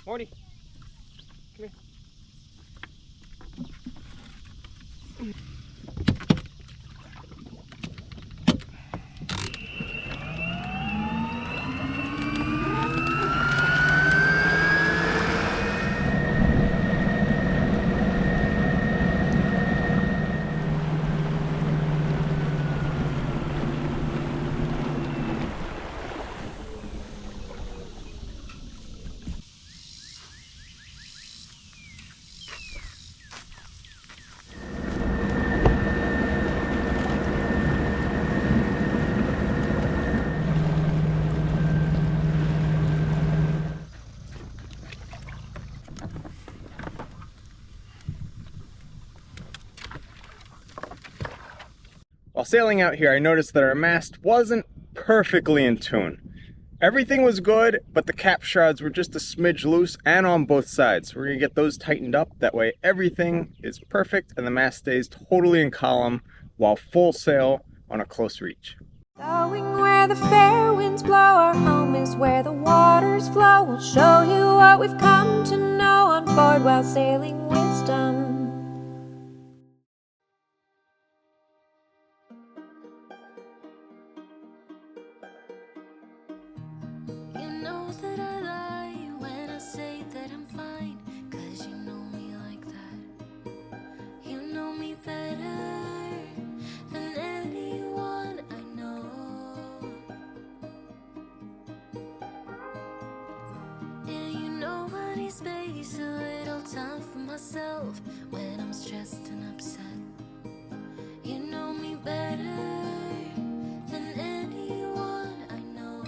Morty, come here. While sailing out here, I noticed that our mast wasn't perfectly in tune. Everything was good, but the cap shrouds were just a smidge loose and on both sides. We're gonna get those tightened up. That way everything is perfect and the mast stays totally in column while full sail on a close reach. Going where the fair winds blow, our home is where the waters flow. We'll show you what we've come to know on board while sailing wisdom. Space, a little time for myself when I'm stressed and upset. You know me better than anyone I know.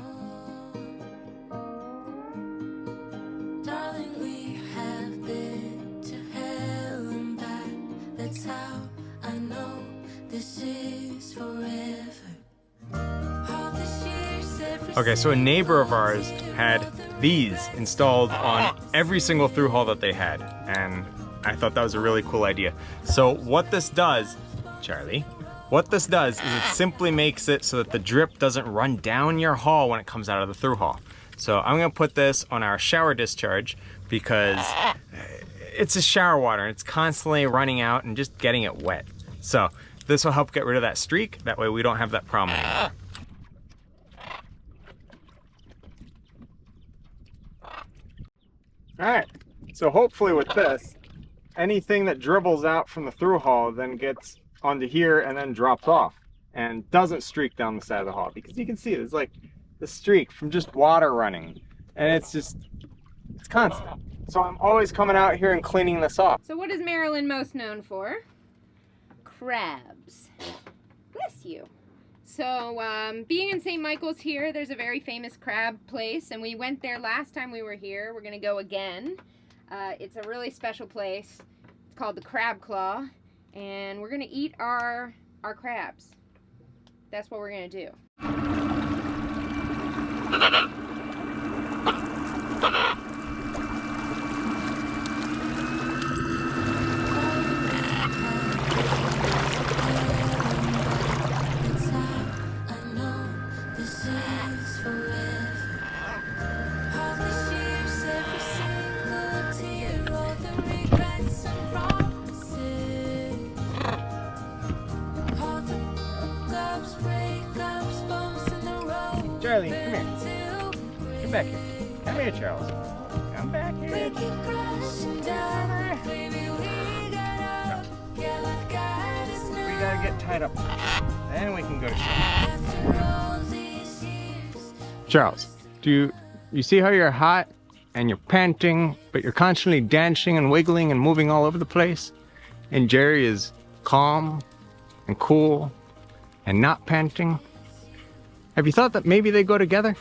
Darling, we have been to hell and back. That's how I know this is forever. All this years, Okay, so a neighbor of ours had these installed on every single through hull that they had, and I thought that was a really cool idea. So what this does, Charlie, what this does is it simply makes it so that the drip doesn't run down your hull when it comes out of the through hull. So I'm gonna put this on our shower discharge because it's a shower water and it's constantly running out and just getting it wet. So this will help get rid of that streak. That way we don't have that problem anymore. All right, so hopefully with this, anything that dribbles out from the through hull then gets onto here and then drops off and doesn't streak down the side of the hull, because you can see it's like the streak from just water running, and it's constant. So I'm always coming out here and cleaning this off. So what is Maryland most known for? Crabs. Bless you. So being in St. Michael's here, there's a very famous crab place, and we went there last time we were here. We're gonna go again. It's a really special place. It's called the Crab Claw, and we're gonna eat our crabs. That's what we're gonna do. Charlie, come here. Come back here. Come here, Charles. Come back here. No. We gotta get tied up. Then we can go to Charles, do you see how you're hot and you're panting, but you're constantly dancing and wiggling and moving all over the place? And Jerry is calm and cool and not panting? Have you thought that maybe they go together?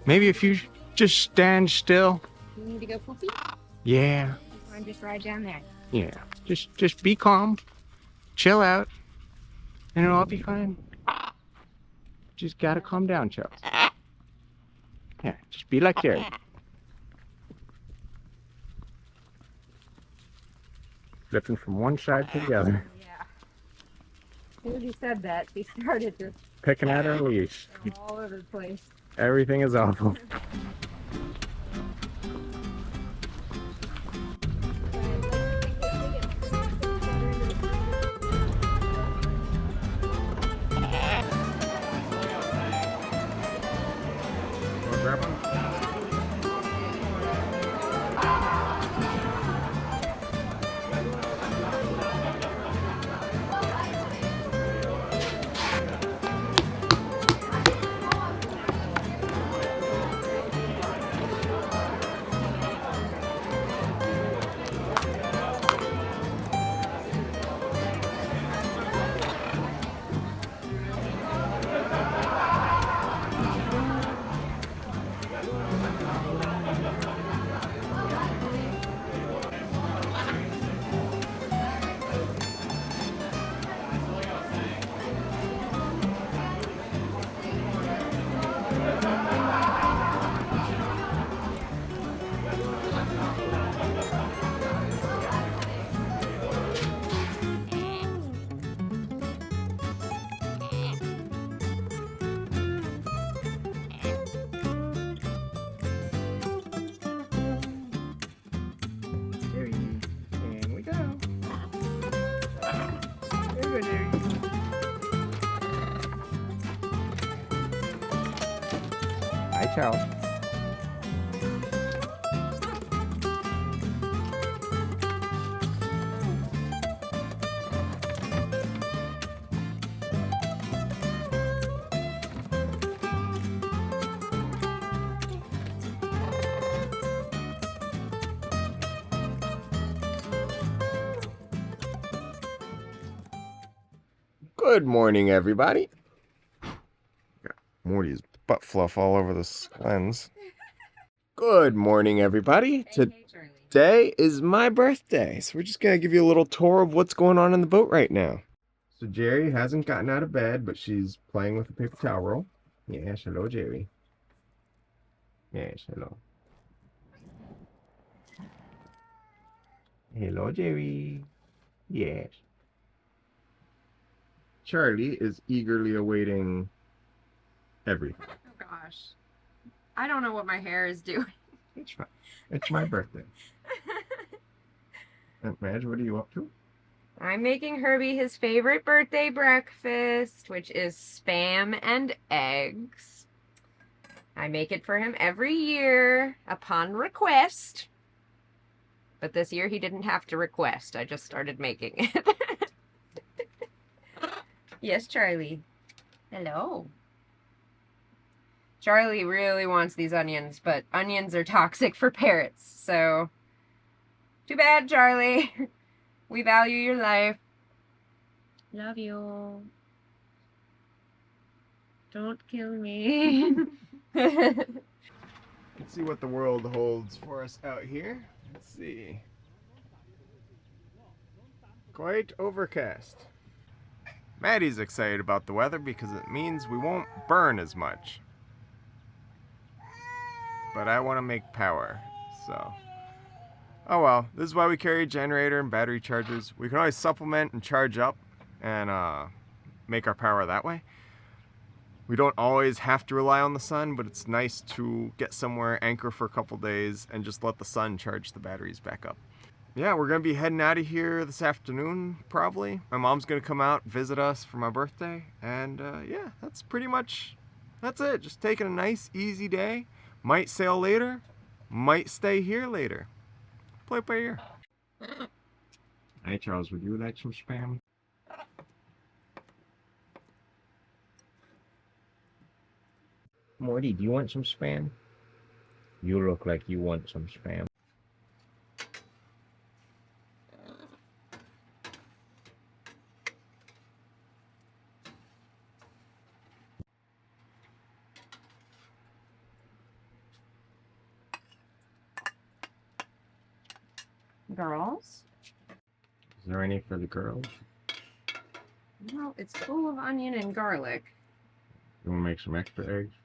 Maybe if you just stand still. You need to go poopy? Yeah. Or just ride down there. Yeah. Just be calm. Chill out. And it'll all be fine. Just gotta calm down, Charles. Yeah, just be like Jerry. Flipping from one side to the other. Yeah. As soon as you said that, he started to Picking at her leash. all over the place. Everything is awful. Charles. Good morning, everybody. Got Morty's butt fluff all over this lens. Good morning, everybody. Today is my birthday, so we're just gonna give you a little tour of what's going on in the boat right now. So Jerry hasn't gotten out of bed, but she's playing with a paper towel roll. Yes, hello, Jerry. Yes, hello. Hello, Jerry. Yes. Charlie is eagerly awaiting everything. Oh gosh. I don't know what my hair is doing. It's fine. It's my birthday. Aunt Madge, what are you up to? I'm making Herbie his favorite birthday breakfast, which is Spam and eggs. I make it for him every year upon request. But this year he didn't have to request. I just started making it. Yes, Charlie. Hello. Charlie really wants these onions, but onions are toxic for parrots, so too bad, Charlie. We value your life. Love you. Don't kill me. Let's see what the world holds for us out here. Let's see. Quite overcast. Maddie's excited about the weather because it means we won't burn as much. But I want to make power, so. Oh well, this is why we carry a generator and battery chargers. We can always supplement and charge up and make our power that way. We don't always have to rely on the sun, but it's nice to get somewhere, anchor for a couple days, and just let the sun charge the batteries back up. Yeah, we're going to be heading out of here this afternoon, probably. My mom's going to come out, visit us for my birthday, and yeah, that's pretty much, that's it. Just taking a nice, easy day. Might sail later, might stay here later. Play it by ear. Hey Charles, would you like some Spam? Morty, do you want some Spam? You look like you want some Spam. Girls? Is there any for the girls? No, it's full of onion and garlic. You want to make some extra eggs?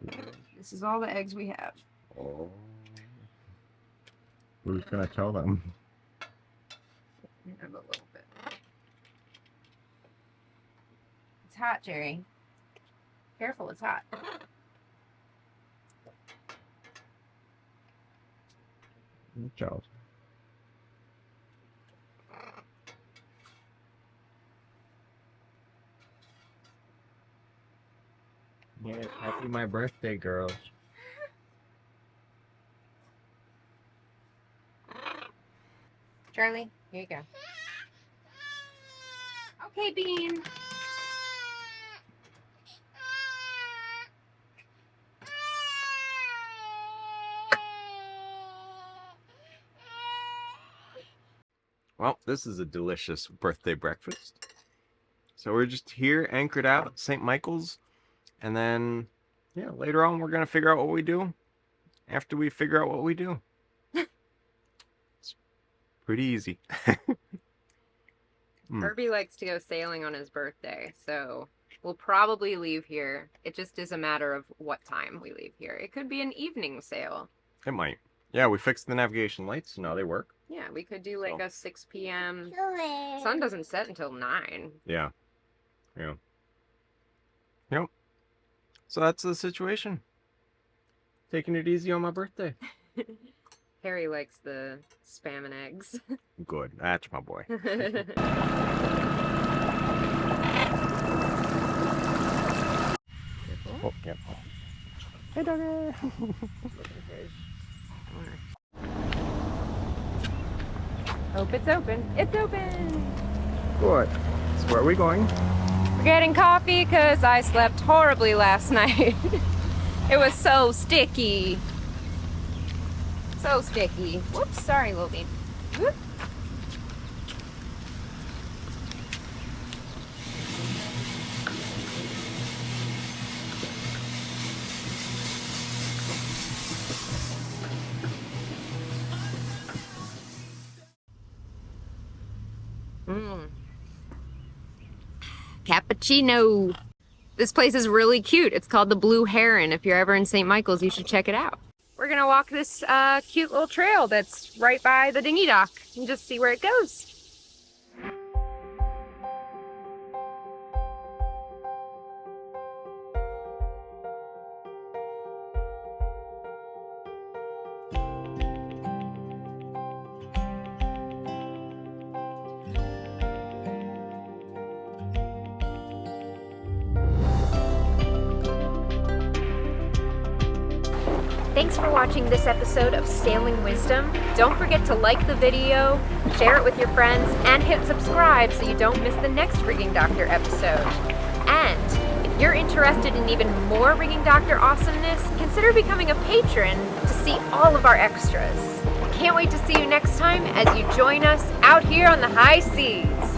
This is all the eggs we have. Oh. Who's gonna tell them? We have a little bit. It's hot, Jerry. Careful, it's hot. Charles. Yes, happy my birthday, girls. Charlie, here you go. Okay, Bean. Well, this is a delicious birthday breakfast. So we're just here, anchored out at St. Micheals. And then, yeah, later on we're going to figure out what we do after we figure out what we do. It's pretty easy. Herbie likes to go sailing on his birthday, so we'll probably leave here. It just is a matter of what time we leave here. It could be an evening sail. It might. Yeah, we fixed the navigation lights, so now they work. Yeah, we could do like a 6 p.m. Sun doesn't set until 9. Yeah. Yeah. Yep. So that's the situation. Taking it easy on my birthday. Harry likes the Spam and eggs. Good. That's my boy. Oh, careful. Hey, doggy. Hope it's open. It's open. Good. So where are we going? We're getting coffee because I slept horribly last night. It was so sticky. So sticky. Whoops, sorry, little bean. Whoop. Cappuccino. This place is really cute. It's called the Blue Heron. If you're ever in St. Michael's, you should check it out. We're gonna walk this cute little trail that's right by the dinghy dock and just see where it goes. Thanks for watching this episode of Sailing Wisdom. Don't forget to like the video, share it with your friends, and hit subscribe so you don't miss the next Rigging Doctor episode. And if you're interested in even more Rigging Doctor awesomeness, consider becoming a patron to see all of our extras. Can't wait to see you next time as you join us out here on the high seas.